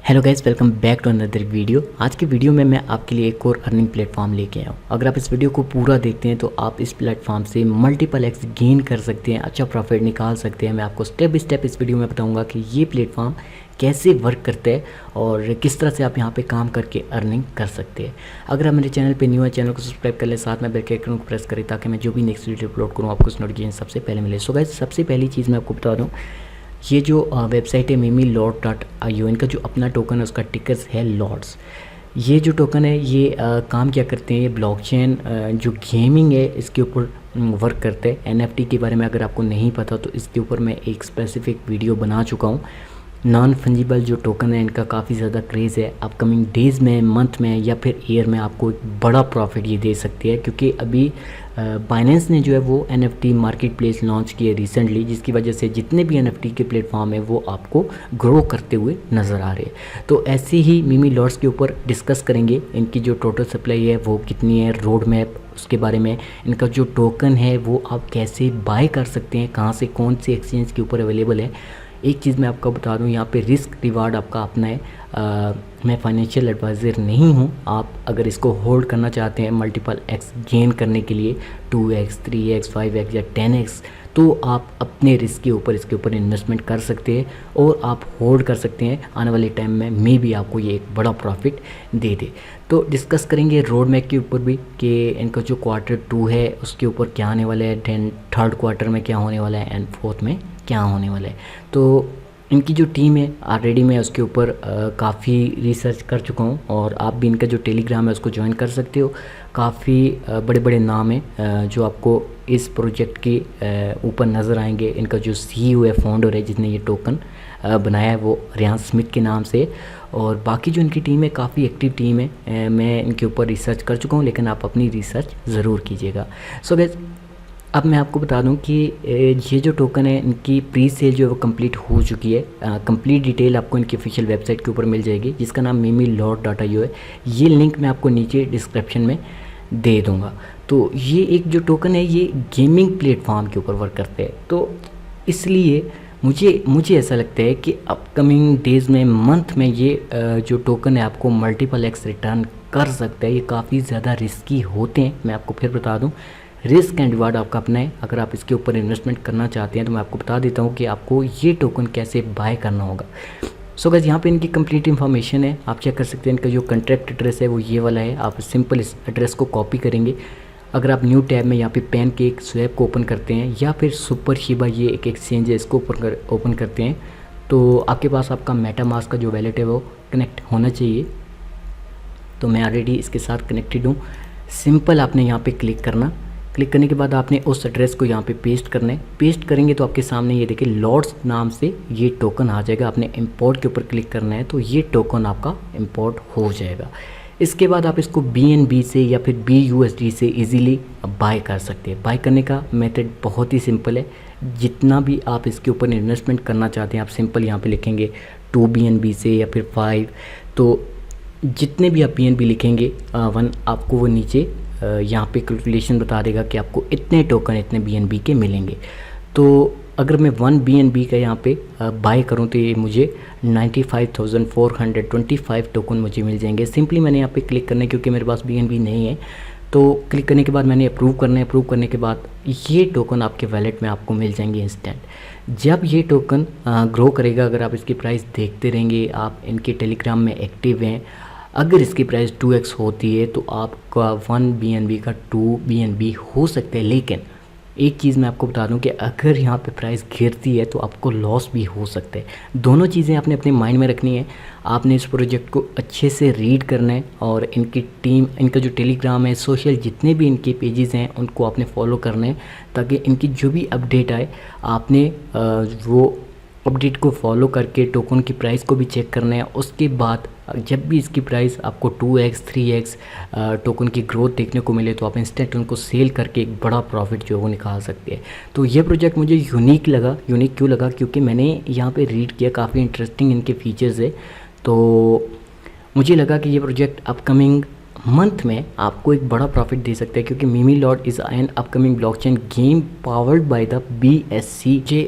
Hello guys, welcome back to another video. आज की video में मैं आपके लिए एक और अर्निंग प्लेटफॉर्म लेके आया हूँ। अगर आप इस वीडियो को पूरा देखते हैं तो आप इस प्लेटफॉर्म से मल्टीपल एक्स गेन कर सकते हैं, अच्छा प्रॉफिट निकाल सकते हैं। मैं आपको स्टेप बाय स्टेप इस वीडियो में बताऊंगा कि ये प्लेटफॉर्म कैसे वर्क करता है और किस तरह से आप यहाँ पे काम करके अर्निंग कर सकते हैं। अगर आप मेरे चैनल पे न्यू है, चैनल को सब्सक्राइब कर ले, साथ में बेल के आइकन को प्रेस करें ताकि मैं जो भी नेक्स्ट वीडियो अपलोड करूँ आपको उस नोटिफिकेशन सबसे पहले मिले। सो गाइस, सबसे पहली चीज़ मैं आपको बता दूँ, ये जो वेबसाइट है mimilord.io, इनका जो अपना टोकन है उसका टिकर्स है लॉर्ड्स। ये जो टोकन है ये काम क्या करते हैं, ये ब्लॉकचेन जो गेमिंग है इसके ऊपर वर्क करते हैं। NFT के बारे में अगर आपको नहीं पता तो इसके ऊपर मैं एक स्पेसिफिक वीडियो बना चुका हूँ। नॉन फंजिबल जो टोकन है इनका काफ़ी ज़्यादा क्रेज़ है। अपकमिंग डेज़ में, मंथ में या फिर ईयर में आपको एक बड़ा प्रॉफिट ये दे सकती है, क्योंकि अभी बाइनेंस ने जो है वो NFT मार्केट प्लेस लॉन्च किए रिसेंटली, जिसकी वजह से जितने भी NFT के प्लेटफॉर्म है वो आपको ग्रो करते हुए नज़र आ रहे हैं। तो ऐसे ही मिमी लॉर्ड्स के ऊपर डिस्कस करेंगे, इनकी जो टोटल सप्लाई है वो कितनी है, रोड मैप उसके बारे में, इनका जो टोकन है वो आप कैसे बाय कर सकते हैं, कहाँ से कौन से एक्सचेंज के ऊपर अवेलेबल है। एक चीज़ मैं आपको बता दूं, यहाँ पे रिस्क रिवार्ड आपका अपना है। मैं फाइनेंशियल एडवाइज़र नहीं हूँ। आप अगर इसको होल्ड करना चाहते हैं मल्टीपल एक्स गेन करने के लिए 2x, 3x, 5x या 10x, तो आप अपने रिस्क के ऊपर इसके ऊपर इन्वेस्टमेंट कर सकते हैं और आप होल्ड कर सकते हैं। आने वाले टाइम में मे भी आपको ये एक बड़ा प्रॉफिट दे दे। तो डिस्कस करेंगे रोड मैप के ऊपर भी कि इनका जो Q2 है उसके ऊपर क्या आने वाला है, देन थर्ड क्वार्टर में क्या होने वाला है एंड फोर्थ में क्या होने वाला है। तो इनकी जो टीम है ऑलरेडी मैं उसके ऊपर काफ़ी रिसर्च कर चुका हूँ और आप भी इनका जो टेलीग्राम है उसको ज्वाइन कर सकते हो। काफ़ी बड़े बड़े नाम हैं जो आपको इस प्रोजेक्ट के ऊपर नज़र आएंगे। इनका जो CEO है, फाउंडर है जिसने ये टोकन बनाया है, वो रियान स्मिथ के नाम से। और बाकी जो इनकी टीम है काफ़ी एक्टिव टीम है। मैं इनके ऊपर रिसर्च कर चुका हूँ, लेकिन आप अपनी रिसर्च ज़रूर कीजिएगा। सो गाइस, अब मैं आपको बता दूं कि ये जो टोकन है इनकी प्री सेल जो है वो कंप्लीट हो चुकी है। कंप्लीट डिटेल आपको इनकी ऑफिशियल वेबसाइट के ऊपर मिल जाएगी, जिसका नाम mimilord.io है। ये लिंक मैं आपको नीचे डिस्क्रिप्शन में दे दूंगा। तो ये एक जो टोकन है ये गेमिंग प्लेटफॉर्म के ऊपर वर्क करते हैं, तो इसलिए मुझे ऐसा लगता है कि अपकमिंग डेज़ में, मंथ में ये जो टोकन है आपको मल्टीपल एक्स रिटर्न कर सकता है। ये काफ़ी ज़्यादा रिस्की होते हैं, मैं आपको फिर बता दूँ। रिस्क एंड रिवार्ड आपका अपना है। अगर आप इसके ऊपर इन्वेस्टमेंट करना चाहते हैं तो मैं आपको बता देता हूँ कि आपको ये टोकन कैसे बाय करना होगा। सो गाइस, यहाँ पे इनकी कंप्लीट इन्फॉर्मेशन है, आप चेक कर सकते हैं। इनका जो कॉन्ट्रैक्ट एड्रेस है वो ये वाला है। आप सिंपल इस एड्रेस को कॉपी करेंगे। अगर आप न्यू टैब में यहाँ पे पेन केक स्वैप को ओपन करते हैं या फिर सुपर शिबा, ये एक एक्सचेंज है, इसको ओपन करते हैं तो आपके पास आपका मेटामास्क का जो वैलेट है वो कनेक्ट होना चाहिए। तो मैं ऑलरेडी इसके साथ कनेक्टेड हूँ। सिंपल आपने यहाँ पे क्लिक करना। क्लिक करने के बाद आपने उस एड्रेस को यहाँ पे पेस्ट करना है। पेस्ट करेंगे तो आपके सामने ये देखिए लॉर्ड्स नाम से ये टोकन आ जाएगा। आपने इंपोर्ट के ऊपर क्लिक करना है तो ये टोकन आपका इंपोर्ट हो जाएगा। इसके बाद आप इसको BNB से या फिर BUSD से इजीली बाय कर सकते हैं। बाय करने का मेथड बहुत ही सिंपल है। जितना भी आप इसके ऊपर इन्वेस्टमेंट करना चाहते हैं आप सिंपल यहाँ पे लिखेंगे 2 BNB से या फिर 5, तो जितने भी आप BNB लिखेंगे 1, आपको वो नीचे यहाँ पे कैलकुलेशन बता देगा कि आपको इतने टोकन इतने BNB के मिलेंगे। तो अगर मैं 1 BNB का यहाँ पे बाय करूँ तो ये मुझे 95,425 टोकन मुझे मिल जाएंगे। सिंपली मैंने यहाँ पे क्लिक करना है क्योंकि मेरे पास BNB नहीं है। तो क्लिक करने के बाद मैंने अप्रूव करना है। अप्रूव करने के बाद ये टोकन आपके वैलेट में आपको मिल जाएंगे इंस्टेंट। जब ये टोकन ग्रो करेगा, अगर आप इसकी प्राइस देखते रहेंगे, आप इनके टेलीग्राम में एक्टिव हैं, अगर इसकी प्राइस 2x होती है तो आपका 1 BNB का 2 BNB हो सकता है। लेकिन एक चीज़ मैं आपको बता दूं कि अगर यहाँ पे प्राइस गिरती है तो आपको लॉस भी हो सकता है। दोनों चीज़ें आपने अपने माइंड में रखनी है। आपने इस प्रोजेक्ट को अच्छे से रीड करना है और इनकी टीम, इनका जो टेलीग्राम है, सोशल जितने भी इनके पेजेस हैं उनको आपने फॉलो करना है, ताकि इनकी जो भी अपडेट आए आपने वो अपडेट को फॉलो करके टोकन की प्राइस को भी चेक करना है। उसके बाद जब भी इसकी प्राइस आपको 2x, 3x टोकन की ग्रोथ देखने को मिले तो आप इंस्टेंट उनको सेल करके एक बड़ा प्रॉफिट जो है वो निकाल सकते हैं। तो ये प्रोजेक्ट मुझे यूनिक लगा। यूनिक क्यों लगा? क्योंकि मैंने यहाँ पे रीड किया, काफ़ी इंटरेस्टिंग इनके फीचर्स है। तो मुझे लगा कि ये प्रोजेक्ट अपकमिंग मंथ में आपको एक बड़ा प्रॉफिट दे सकता है, क्योंकि मिमी Lord is an upcoming blockchain game powered by the BSC।